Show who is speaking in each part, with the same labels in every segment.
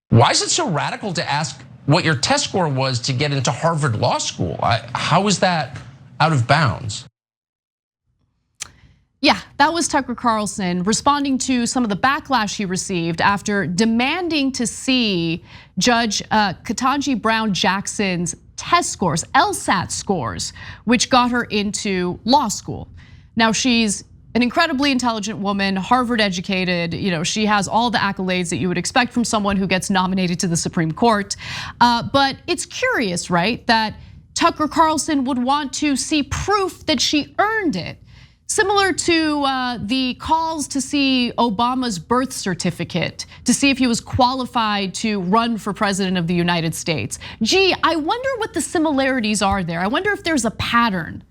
Speaker 1: Why is it so radical to ask what your test score was to get into Harvard Law School? How is that out of bounds?
Speaker 2: Yeah, that was Tucker Carlson responding to some of the backlash he received after demanding to see Judge Ketanji Brown Jackson's test scores, LSAT scores, which got her into law school. Now she's an incredibly intelligent woman, Harvard educated, she has all the accolades that you would expect from someone who gets nominated to the Supreme Court. But it's curious, right, that Tucker Carlson would want to see proof that she earned it. Similar to the calls to see Obama's birth certificate to see if he was qualified to run for president of the United States. Gee, I wonder what the similarities are there. I wonder if there's a pattern.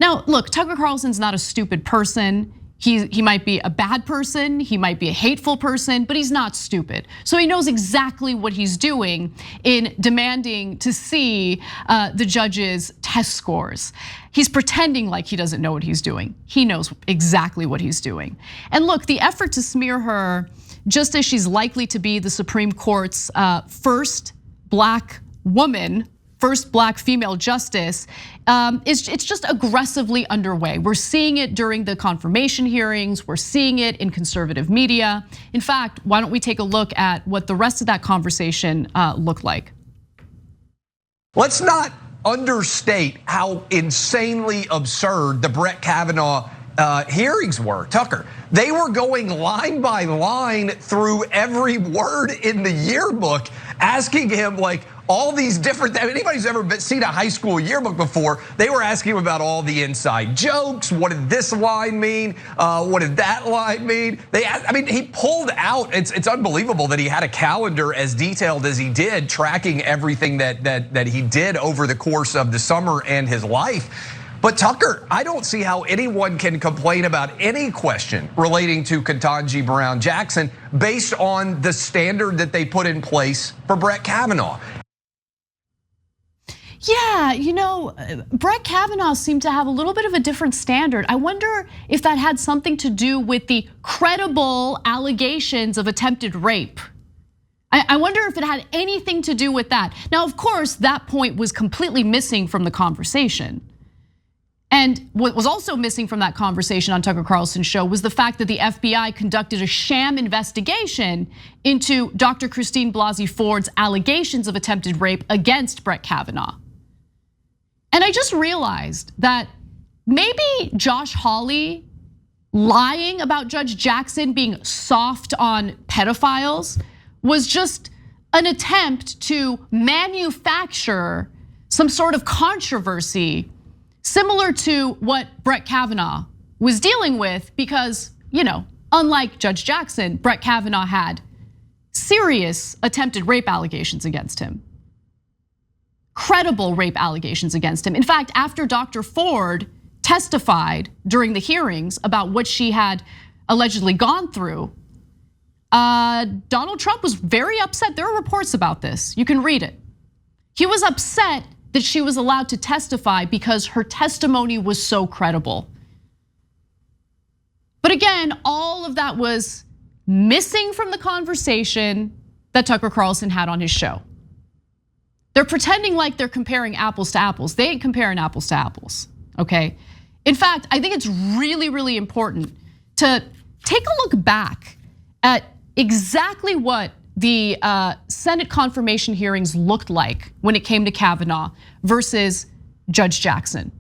Speaker 2: Now, look, Tucker Carlson's not a stupid person. He might be a bad person, he might be a hateful person, but he's not stupid. So he knows exactly what he's doing in demanding to see the judge's test scores. He's pretending like he doesn't know what he's doing. He knows exactly what he's doing. And look, the effort to smear her, just as she's likely to be the Supreme Court's first black woman, first black female justice, it's just aggressively underway. We're seeing it during the confirmation hearings. We're seeing it in conservative media. In fact, why don't we take a look at what the rest of that conversation looked like?
Speaker 3: Let's not understate how insanely absurd the Brett Kavanaugh hearings were, Tucker. They were going line by line through every word in the yearbook, asking him like all these different, anybody who's ever seen a high school yearbook before, they were asking him about all the inside jokes. What did this line mean? What did that line mean? He pulled out, it's unbelievable that he had a calendar as detailed as he did, tracking everything that he did over the course of the summer and his life. But Tucker, I don't see how anyone can complain about any question relating to Ketanji Brown Jackson based on the standard that they put in place for Brett Kavanaugh.
Speaker 2: Yeah, Brett Kavanaugh seemed to have a little bit of a different standard. I wonder if that had something to do with the credible allegations of attempted rape. I wonder if it had anything to do with that. Now, of course, that point was completely missing from the conversation. And what was also missing from that conversation on Tucker Carlson's show was the fact that the FBI conducted a sham investigation into Dr. Christine Blasey Ford's allegations of attempted rape against Brett Kavanaugh. And I just realized that maybe Josh Hawley lying about Judge Jackson being soft on pedophiles was just an attempt to manufacture some sort of controversy similar to what Brett Kavanaugh was dealing with because, unlike Judge Jackson, Brett Kavanaugh had serious attempted rape allegations against him. Credible rape allegations against him. In fact, after Dr. Ford testified during the hearings about what she had allegedly gone through, Donald Trump was very upset. There are reports about this. You can read it. He was upset that she was allowed to testify because her testimony was so credible. But again, all of that was missing from the conversation that Tucker Carlson had on his show. They're pretending like they're comparing apples to apples. They ain't comparing apples to apples, okay? In fact, I think it's really, really important to take a look back at exactly what the Senate confirmation hearings looked like when it came to Kavanaugh versus Judge Jackson.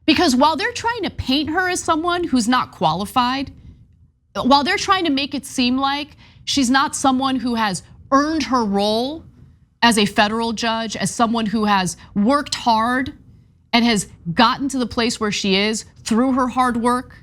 Speaker 2: Because while they're trying to paint her as someone who's not qualified, while they're trying to make it seem like she's not someone who has earned her role as a federal judge, as someone who has worked hard and has gotten to the place where she is through her hard work.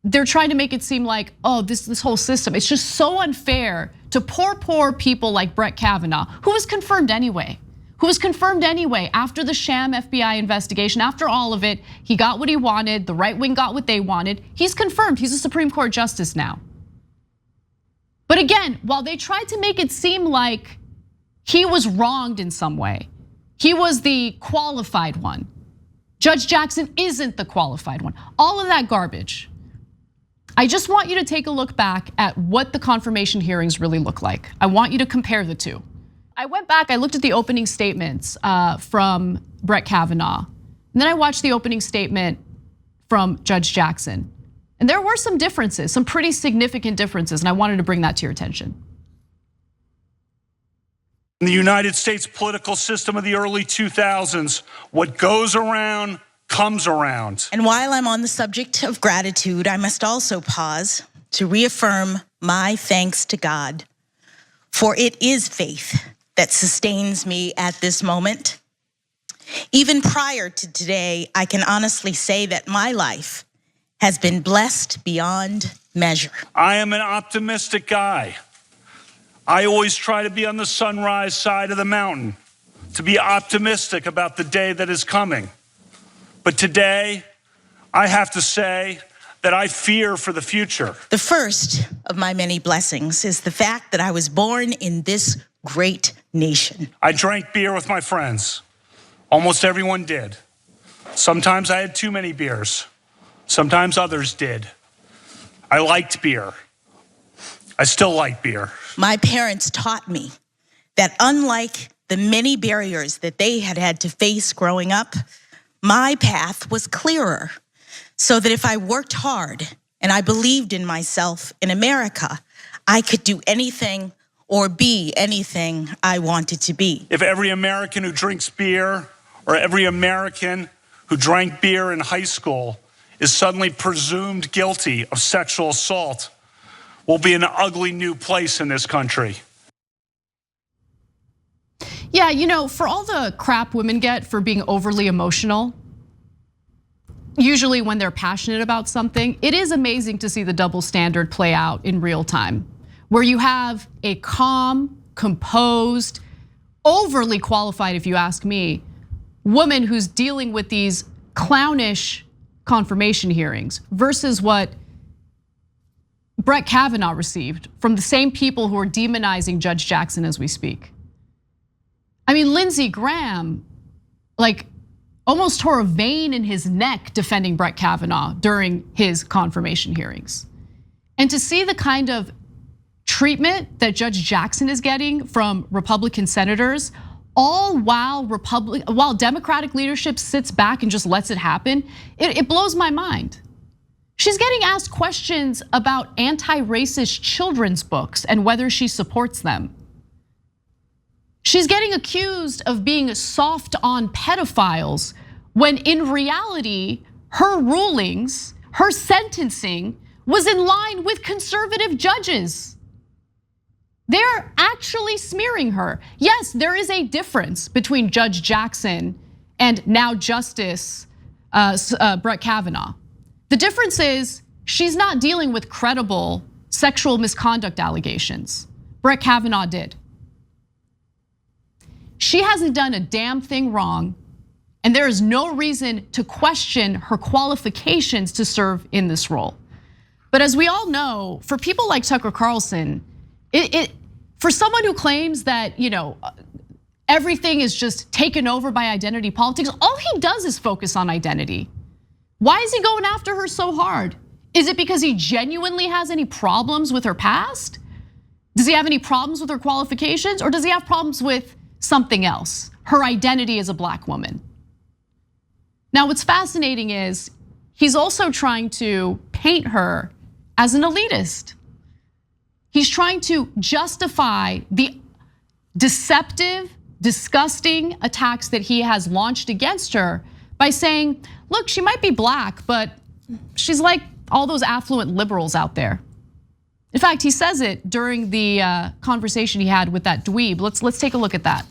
Speaker 2: They're trying to make it seem like, this whole system, it's just so unfair to poor people like Brett Kavanaugh, who was confirmed anyway. After the sham FBI investigation, after all of it, he got what he wanted, the right wing got what they wanted. He's confirmed, he's a Supreme Court justice now. But again, while they tried to make it seem like he was wronged in some way, he was the qualified one. Judge Jackson isn't the qualified one. All of that garbage. I just want you to take a look back at what the confirmation hearings really look like. I want you to compare the two. I went back, I looked at the opening statements from Brett Kavanaugh, and then I watched the opening statement from Judge Jackson. And there were some differences, some pretty significant differences, and I wanted to bring that to your attention.
Speaker 4: In the United States political system of the early 2000s, what goes around comes around.
Speaker 5: And while I'm on the subject of gratitude, I must also pause to reaffirm my thanks to God, for it is faith that sustains me at this moment. Even prior to today, I can honestly say that my life has been blessed beyond measure.
Speaker 4: I am an optimistic guy. I always try to be on the sunrise side of the mountain, to be optimistic about the day that is coming. But today, I have to say that I fear for the future.
Speaker 5: The first of my many blessings is the fact that I was born in this great nation.
Speaker 4: I drank beer with my friends. Almost everyone did. Sometimes I had too many beers. Sometimes others did. I liked beer. I still like beer.
Speaker 5: My parents taught me that unlike the many barriers that they had had to face growing up, my path was clearer, so that if I worked hard and I believed in myself in America, I could do anything or be anything I wanted to be.
Speaker 4: If every American who drinks beer or every American who drank beer in high school is suddenly presumed guilty of sexual assault, we'll be an ugly new place in this country.
Speaker 2: Yeah, you know, for all the crap women get for being overly emotional, usually when they're passionate about something, it is amazing to see the double standard play out in real time, where you have a calm, composed, overly qualified, if you ask me, woman who's dealing with these clownish confirmation hearings versus what Brett Kavanaugh received from the same people who are demonizing Judge Jackson as we speak. I mean, Lindsey Graham, like, almost tore a vein in his neck defending Brett Kavanaugh during his confirmation hearings. And to see the kind of treatment that Judge Jackson is getting from Republican senators, all while Democratic leadership sits back and just lets it happen, it blows my mind. She's getting asked questions about anti-racist children's books and whether she supports them. She's getting accused of being soft on pedophiles when in reality, her rulings, her sentencing was in line with conservative judges. They're actually smearing her. Yes, there is a difference between Judge Jackson and now Justice Brett Kavanaugh. The difference is she's not dealing with credible sexual misconduct allegations. Brett Kavanaugh did. She hasn't done a damn thing wrong, and there is no reason to question her qualifications to serve in this role. But as we all know, for people like Tucker Carlson, for someone who claims that everything is just taken over by identity politics, all he does is focus on identity. Why is he going after her so hard? Is it because he genuinely has any problems with her past? Does he have any problems with her qualifications, or does he have problems with something else, her identity as a black woman? Now, what's fascinating is he's also trying to paint her as an elitist. He's trying to justify the deceptive, disgusting attacks that he has launched against her by saying, look, she might be black, but she's like all those affluent liberals out there. In fact, he says it during the conversation he had with that dweeb. Let's take a look at that.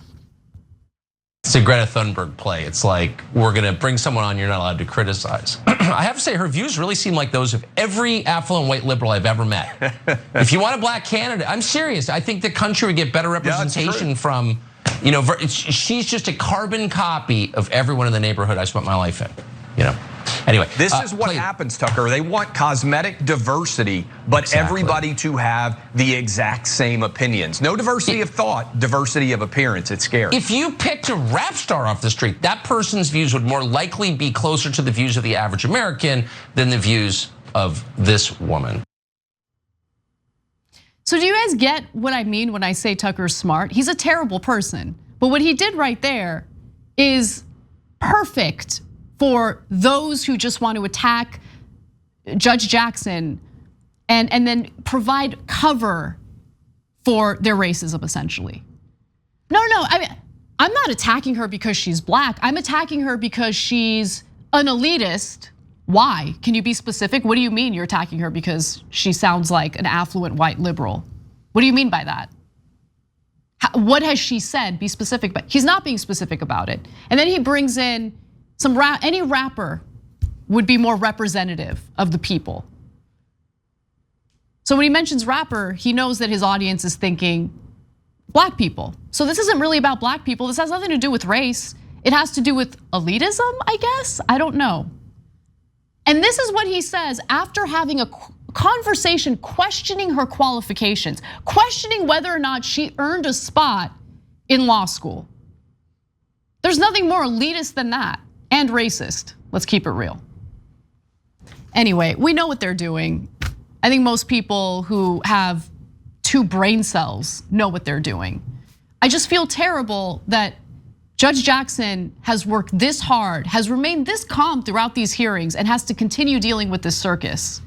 Speaker 1: It's a Greta Thunberg play. It's like, we're gonna bring someone on you're not allowed to criticize. I have to say, her views really seem like those of every affluent white liberal I've ever met. If you want a black candidate, I'm serious. I think the country would get better representation from, she's just a carbon copy of everyone in the neighborhood I spent my life in, Anyway,
Speaker 3: this is what happens, Tucker. They want cosmetic diversity, but everybody to have the exact same opinions. No diversity of thought, diversity of appearance. It's scary.
Speaker 1: If you picked a rap star off the street, that person's views would more likely be closer to the views of the average American than the views of this woman.
Speaker 2: So do you guys get what I mean when I say Tucker's smart? He's a terrible person, but what he did right there is perfect for those who just want to attack Judge Jackson and then provide cover for their racism, essentially. No, I mean, I'm not attacking her because she's black. I'm attacking her because she's an elitist. Why? Can you be specific? What do you mean you're attacking her because she sounds like an affluent white liberal? What do you mean by that? What has she said? Be specific, but he's not being specific about it. And then he brings in any rapper would be more representative of the people. So when he mentions rapper, he knows that his audience is thinking black people. So this isn't really about black people. This has nothing to do with race. It has to do with elitism, I guess. I don't know. And this is what he says after having a conversation questioning her qualifications, questioning whether or not she earned a spot in law school. There's nothing more elitist than that, and racist. Let's keep it real. Anyway, we know what they're doing. I think most people who have 2 brain cells know what they're doing. I just feel terrible that Judge Jackson has worked this hard, has remained this calm throughout these hearings, and has to continue dealing with this circus.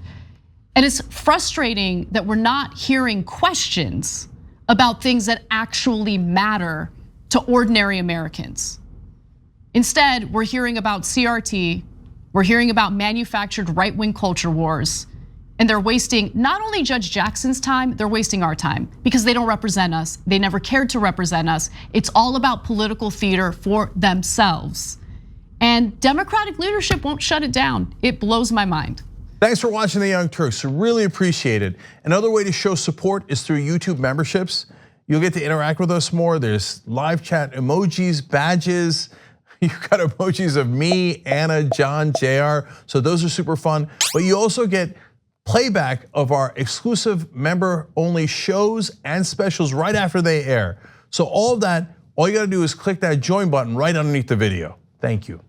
Speaker 2: And it's frustrating that we're not hearing questions about things that actually matter to ordinary Americans. Instead, we're hearing about CRT, we're hearing about manufactured right-wing culture wars, and they're wasting not only Judge Jackson's time, they're wasting our time because they don't represent us. They never cared to represent us. It's all about political theater for themselves. And Democratic leadership won't shut it down. It blows my mind.
Speaker 6: Thanks for watching The Young Turks, really appreciate it. Another way to show support is through YouTube memberships. You'll get to interact with us more. There's live chat emojis, badges. You've got emojis of me, Anna, John, JR. So those are super fun. But you also get playback of our exclusive member-only shows and specials right after they air. So all of that, all you gotta do is click that join button right underneath the video. Thank you.